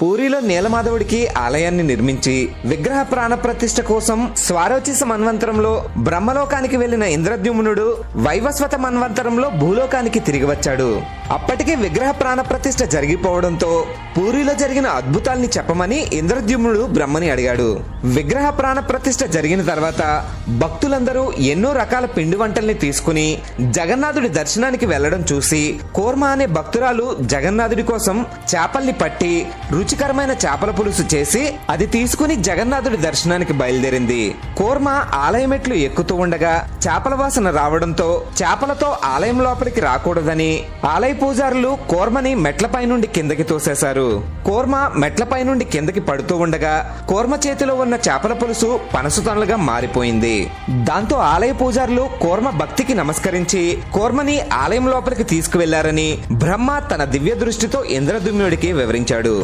పూరిలో నీలమాధవుడికి ఆలయాన్ని నిర్మించి విగ్రహ ప్రాణ ప్రతిష్ఠ కోసం స్వారోచిస మన్వంతరంలో బ్రహ్మలోకానికి వెళ్లిన ఇంద్రద్యుమ్నుడు వైవస్వత మన్వంతరంలో భూలోకానికి తిరిగి వచ్చాడు. అప్పటికే విగ్రహ ప్రాణ ప్రతిష్ఠ జరిగిపోవడంతో పూరిలో జరిగిన అద్భుతాల్ని చెప్పమని ఇంద్రద్యుమ్నుడు బ్రహ్మని అడిగాడు. విగ్రహ ప్రాణ ప్రతిష్ఠ జరిగిన తర్వాత భక్తులందరూ ఎన్నో రకాల పిండి వంటల్ని తీసుకుని జగన్నాథుడి దర్శనానికి వెళ్లడం చూసి కోర్మ అనే భక్తురాలు జగన్నాథుడి కోసం చేపల్ని పట్టి రుచికరమైన చేపల పులుసు చేసి అది తీసుకుని జగన్నాథుడి దర్శనానికి బయలుదేరింది. కోర్మ ఆలయ మెట్లు ఎక్కుతూ ఉండగా చేపల వాసన రావడంతో చేపలతో ఆలయం లోపలికి రాకూడదని ఆలయ పూజారులు కోర్మని మెట్లపై నుండి కిందకి తోసేశారు. కోర్మ మెట్లపై నుండి కిందకి పడుతూ ఉండగా కోర్మ చేతిలో ఉన్న చేపల పులుసు పనసుతనులుగా మారిపోయింది. దాంతో ఆలయ పూజారులు కోర్మ భక్తికి నమస్కరించి కోర్మని ఆలయం లోపలికి తీసుకువెళ్లారని బ్రహ్మ తన దివ్య దృష్టితో ఇంద్రద్యుమ్నుడికి వివరించాడు.